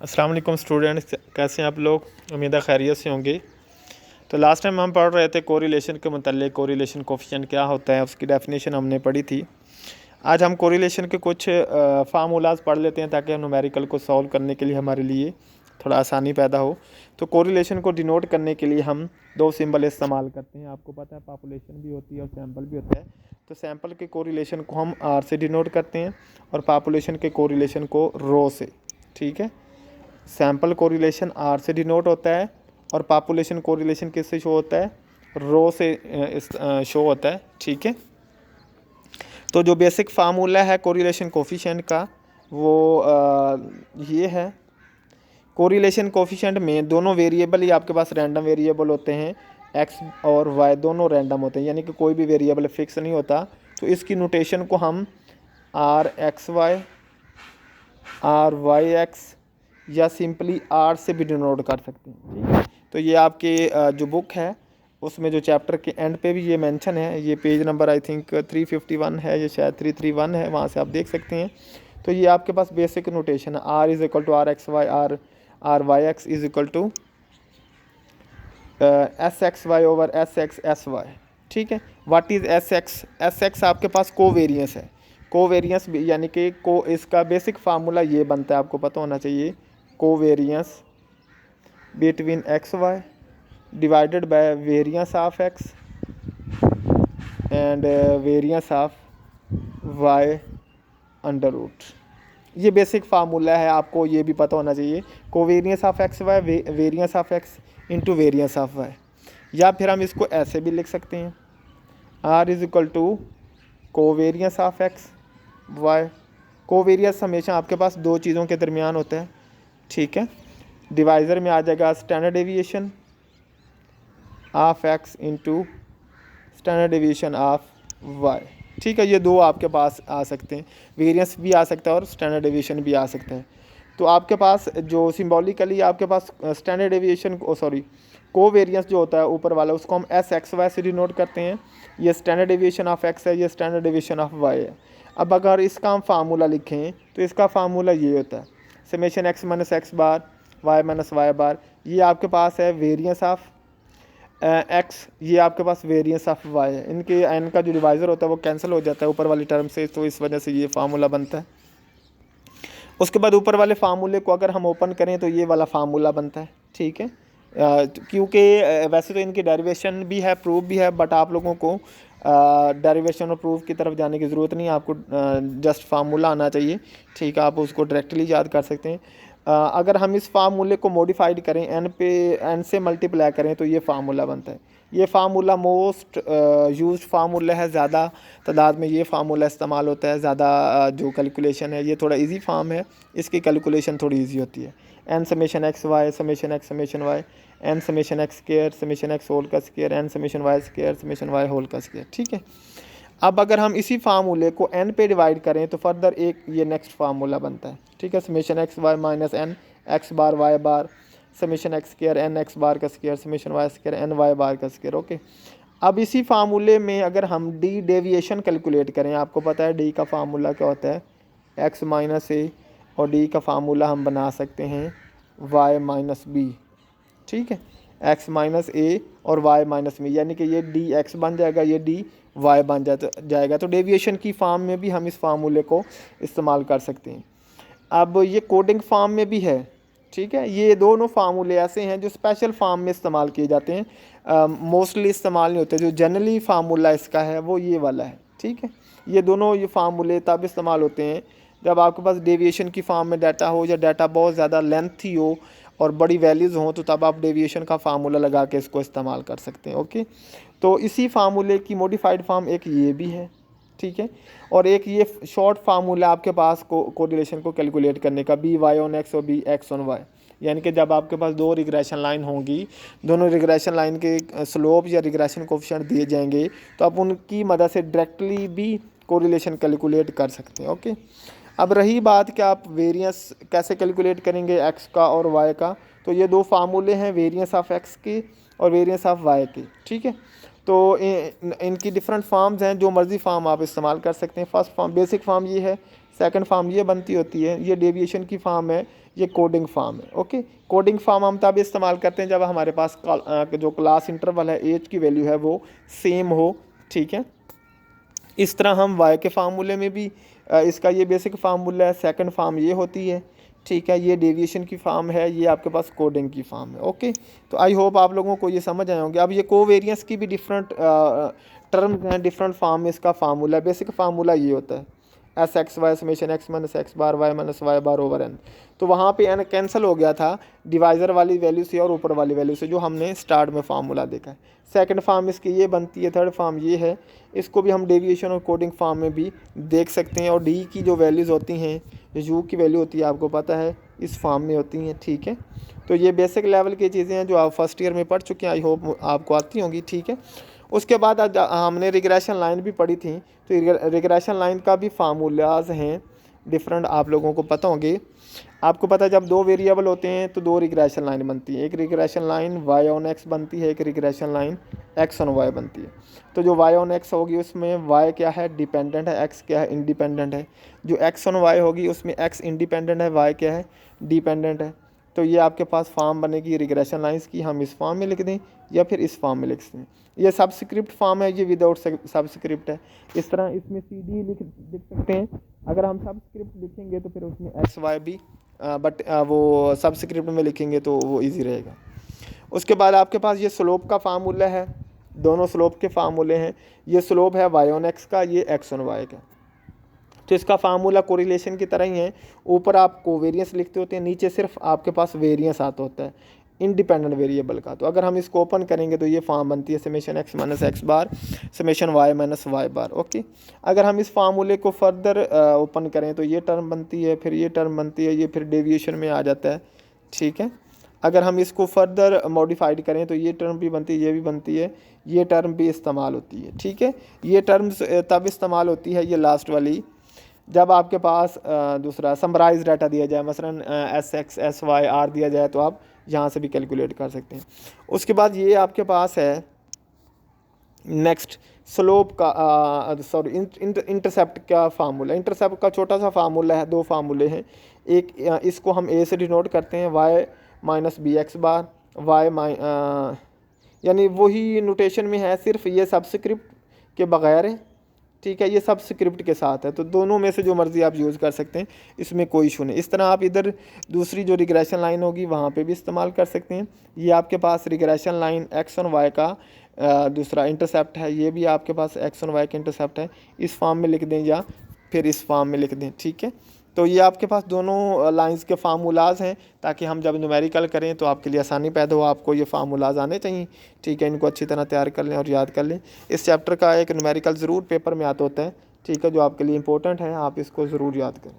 अस्सलाम वालेकुम स्टूडेंट्स, कैसे हैं आप लोग। उम्मीद है खैरियत से होंगे। तो लास्ट टाइम हम पढ़ रहे थे कोरिलेशन के मतलब कोरिलेशन कोफिशिएंट क्या होता है, उसकी डेफिनेशन हमने पढ़ी थी। आज हम कोरिलेशन के कुछ फार्मूलाज पढ़ लेते हैं ताकि हम न्यूमेरिकल को सॉल्व करने के लिए हमारे लिए थोड़ा आसानी पैदा हो। तो कोरिलेशन को डिनोट करने के लिए हम दो सिंबल इस्तेमाल करते हैं। आपको पता है पॉपुलेशन भी होती है और सैंपल भी होता है। तो सैंपल के कोरिलेशन को हम आर से डिनोट करते हैं और पॉपुलेशन के कोरिलेशन को रो से। ठीक है, सैंपल कोरिलेशन आर से डिनोट होता है और पॉपुलेशन कोरिलेशन किससे शो होता है, रो से शो होता है। ठीक है, तो जो बेसिक फार्मूला है कोरिलेशन कोफिशिएंट का वो ये है। कोरिलेशन कोफिशिएंट में दोनों वेरिएबल ही आपके पास रैंडम वेरिएबल होते हैं, एक्स और वाई दोनों रैंडम होते हैं, यानी कि कोई भी वेरिएबल फिक्स नहीं होता। तो इसकी नोटेशन को हम R X Y, R Y X या सिंपली आर से भी डिनोट कर सकते हैं। ठीक है, तो ये आपके जो बुक है उसमें जो चैप्टर के एंड पे भी ये मेंशन है। ये पेज नंबर आई थिंक 351 है, ये शायद 331 है, वहाँ से आप देख सकते हैं। तो ये आपके पास बेसिक नोटेशन है, R is equal to R X Y, R Y X is equal to S X Y over S X S Y. ठीक है, what is S X? S X आपके पास कोवेरियंस है। कोवेरियंस यानी कि इसका basic formula ये बनता है, आपको पता होना चाहिए। Covariance between X Y divided by variance of X and variance of Y under root. ये बेसिक फार्मूला है, आपको ये भी पता होना चाहिए। Covariance of X Y variance of X into variance of Y. या फिर हम इसको ऐसे भी लिख सकते हैं, R is equal to covariance of X Y. Covariance हमेशा आपके पास दो चीज़ों के दरमियान होता है। ठीक है, डिवाइज़र में आ जाएगा standard deviation of X into standard deviation of Y. ठीक है, ये दो आपके पास आ सकते हैं, वेरिएंस भी आ सकता है और स्टैंडर्ड डेविएशन भी आ सकता है। तो आपके पास जो सिंबॉलिकली आपके पास स्टैंडर्ड डेविएशन कोवेरियंस जो होता है ऊपर वाला, उसको हम एस एक्स वाई से डिनोट करते हैं। ये स्टैंडर्ड डेविएशन ऑफ एक्स है, ये स्टैंडर्ड डेविएशन ऑफ वाई है। अब अगर इसका हम फार्मूला लिखें तो इसका फार्मूला ये होता है, summation X minus X bar Y minus Y बार। ये आपके पास है वेरिएंस ऑफ एक्स, ये आपके पास वेरिएंस ऑफ वाई है। इनके एन का जो डिवाइज़र होता है वो कैंसिल हो जाता है ऊपर वाली टर्म से, तो इस वजह से ये फार्मूला बनता है। उसके बाद ऊपर वाले फार्मूले को अगर हम ओपन करें तो ये वाला फार्मूला बनता है। ठीक है, क्योंकि वैसे तो इनकी डेरिवेशन भी है, प्रूफ भी है, बट आप लोगों को डेरिवेशन और प्रूफ की तरफ जाने की ज़रूरत नहीं है, आपको जस्ट फार्मूला आना चाहिए। ठीक है, आप उसको डायरेक्टली याद कर सकते हैं। अगर हम इस फार्मूले को मॉडिफाइड करें, एन से मल्टीप्लाई करें तो ये फार्मूला बनता है। ये फार्मूला मोस्ट यूज्ड फार्मूला है, ज़्यादा तादाद में ये फार्मूला इस्तेमाल होता है। ज़्यादा जो कैलकुलेशन है ये थोड़ा इजी फार्म है, इसकी कैलकुलेशन थोड़ी इजी होती है। N summation X Y summation X summation Y, N summation X square summation X whole का square, N summation Y square summation Y whole का स्क्वायर। ठीक है, अब अगर हम इसी फार्मूले को एन पे डिवाइड करें तो फर्दर एक ये नेक्स्ट फार्मूला बनता है। ठीक है, summation X Y minus N X bar Y bar summation X square N X bar का square summation Y square N Y bar का स्क्वायर। ओके, अब इसी फार्मूले में अगर हम डी डेविएशन कैलकुलेट करें, आपको पता है डी का फार्मूला क्या होता है, एक्स माइनस ए, और डी का फार्मूला हम बना सकते हैं वाई माइनस बी। ठीक है, एक्स माइनस ए और वाई माइनस बी, यानी कि ये डी एक्स बन जाएगा, ये डी वाई बन जाएगा। तो डेविएशन की फॉर्म में भी हम इस फार्मूले को इस्तेमाल कर सकते हैं। अब ये कोडिंग फॉर्म में भी है। ठीक है, ये दोनों फार्मूले ऐसे हैं जो स्पेशल फॉर्म में इस्तेमाल किए जाते हैं, मोस्टली इस्तेमाल नहीं होते। जो जनरली फार्मूला इसका है वो ये वाला है। ठीक है, ये दोनों ये फार्मूले तब इस्तेमाल होते हैं जब आपके पास डेविएशन की फॉर्म में डाटा हो या डाटा बहुत ज़्यादा लेंथी हो और बड़ी वैल्यूज़ हों, तो तब आप डेविएशन का फार्मूला लगा के इसको इस्तेमाल कर सकते हैं। ओके, तो इसी फार्मूले की मॉडिफाइड फॉर्म एक ये भी है। ठीक है, और एक ये शॉर्ट फार्मूला आपके पास कोरिलेशन को कैलकुलेट करने का, बी वाई ऑन एक्स और बी एक्स ऑन वाई। यानी कि जब आपके पास दो रिग्रेशन लाइन होंगी, दोनों रिग्रेशन लाइन के स्लोप या रिग्रेशन कोफिशिएंट दिए जाएंगे, तो आप उनकी मदद से डायरेक्टली भी कोरिलेशन कैलकुलेट कर सकते हैं। ओके, अब रही बात कि आप वेरिएंस कैसे कैलकुलेट करेंगे एक्स का और वाई का, तो ये दो फार्मूले हैं वेरिएंस ऑफ एक्स के और वेरिएंस ऑफ वाई के। ठीक है, तो इनकी डिफरेंट फार्म्स हैं, जो मर्ज़ी फार्म आप इस्तेमाल कर सकते हैं। फर्स्ट फार्म बेसिक फार्म ये है, सेकंड फॉर्म ये बनती होती है, ये डेविएशन की फॉर्म है, ये कोडिंग फॉर्म है। ओके, कोडिंग फॉर्म हम तब इस्तेमाल करते हैं जब हमारे पास जो क्लास इंटरवल है, एज की वैल्यू है वो सेम हो। ठीक है, इस तरह हम वाई के फार्मूले में भी इसका ये बेसिक फार्मूला है, सेकंड फॉर्म ये होती है। ठीक है, ये डेविएशन की फॉर्म है, ये आपके पास कोडिंग की फॉर्म है। ओके, तो आई होप आप लोगों को ये समझ आए होंगे। अब ये कोवेरियंस की भी डिफरेंट टर्म्स हैं, डिफरेंट फॉर्म में इसका फार्मूला, बेसिक फार्मूला ये होता है S X Y summation X minus X bar Y minus Y bar over N. तो वहाँ पे एन कैंसिल हो गया था डिवाइज़र वाली वैल्यू से और ऊपर वाली वैल्यू से, जो हमने स्टार्ट में फार्मूला देखा है। सेकंड फॉर्म इसकी ये बनती है, थर्ड फॉर्म ये है। इसको भी हम डेविएशन और कोडिंग फॉर्म में भी देख सकते हैं। और डी की जो वैल्यूज़ होती हैं, यू की वैल्यू होती है, आपको पता है इस फॉर्म में होती हैं। ठीक है, तो ये बेसिक लेवल की चीज़ें हैं जो आप फर्स्ट ईयर में पढ़ चुके हैं, आई होप आपको आती होंगी। ठीक है, उसके बाद हमने रिग्रेशन लाइन भी पढ़ी थी। तो रिग्रेशन लाइन का भी फार्मूलाज हैं डिफरेंट, आप लोगों को पता होंगे। आपको पता है जब दो वेरिएबल होते हैं तो दो रिग्रेशन लाइन बनती है, एक regression line Y on X बनती है, एक regression line X on Y बनती है। तो जो वाई ऑन एक्स होगी उसमें वाई क्या है, डिपेंडेंट है, एक्स क्या है, इंडिपेंडेंट है। जो एक्स ऑन वाई होगी उसमें एक्स इंडिपेंडेंट है, वाई क्या है, डिपेंडेंट है। तो ये आपके पास फॉर्म बनेगी रिग्रेशन लाइंस की, हम इस फॉर्म में लिख दें या फिर इस फॉर्म में लिख दें। ये सबस्क्रिप्ट फॉर्म है, ये विदाउट सबस्क्रिप्ट है। इस तरह इसमें सी डी लिख सकते हैं। अगर हम सबस्क्रिप्ट लिखेंगे तो फिर उसमें एक्स वाई भी, बट वो सबस्क्रिप्ट में लिखेंगे तो वो इजी रहेगा। उसके बाद आपके पास ये स्लोप का फार्मूला है, दोनों स्लोप के फार्मूले हैं। ये स्लोप है वाई ऑन एक्स का, ये एक्स ऑन वाई का। तो इसका फार्मूला कोरिलेशन की तरह ही है, ऊपर आप कोवेरियंस लिखते होते हैं, नीचे सिर्फ आपके पास वेरियंस आता होता है इंडिपेंडेंट वेरिएबल का। तो अगर हम इसको ओपन करेंगे तो ये फॉर्म बनती है समेशन एक्स माइनस एक्स बार समेशन वाई माइनस वाई बार। ओके, अगर हम इस फार्मूले को फर्दर ओपन करें तो ये टर्म बनती है, फिर ये टर्म बनती है, ये फिर डेविएशन में आ जाता है। ठीक है, अगर हम इसको फर्दर मॉडिफाइड करें तो ये टर्म भी बनती है, ये भी बनती है, ये टर्म भी इस्तेमाल होती है। ठीक है, ये टर्म्स तब इस्तेमाल होती है, ये लास्ट वाली, जब आपके पास दूसरा समराइज डाटा दिया जाए, मसलन S X S Y R दिया जाए, तो आप यहाँ से भी कैलकुलेट कर सकते हैं। उसके बाद ये आपके पास है नेक्स्ट स्लोप का, सॉरी इंटरसेप्ट का फार्मूला। इंटरसेप्ट का छोटा सा फार्मूला है, दो फार्मूले हैं। एक इसको हम ए से डिनोट करते हैं, Y minus B x bar Y यानी वही नोटेशन में है, सिर्फ ये सबस्क्रिप्ट के बगैर है। ठीक है, ये सब स्क्रिप्ट के साथ है, तो दोनों में से जो मर्ज़ी आप यूज़ कर सकते हैं, इसमें कोई इशू नहीं। इस तरह आप इधर दूसरी जो रिग्रेशन लाइन होगी वहाँ पे भी इस्तेमाल कर सकते हैं। ये आपके पास regression line X on Y का दूसरा इंटरसेप्ट है, ये भी आपके पास एक्स ऑन वाई का इंटरसेप्ट है। इस फॉर्म में लिख दें या फिर इस फॉर्म में लिख दें। ठीक है, तो ये आपके पास दोनों लाइंस के फार्मूलाज हैं, ताकि हम जब न्यूमेरिकल करें तो आपके लिए आसानी पैदा हो। आपको ये फार्मूलाज आने चाहिए। ठीक है, इनको अच्छी तरह तैयार कर लें और याद कर लें। इस चैप्टर का एक न्यूमेरिकल ज़रूर पेपर में आता होता है। ठीक है, जो आपके लिए इंपॉर्टेंट है, आप इसको ज़रूर याद करें।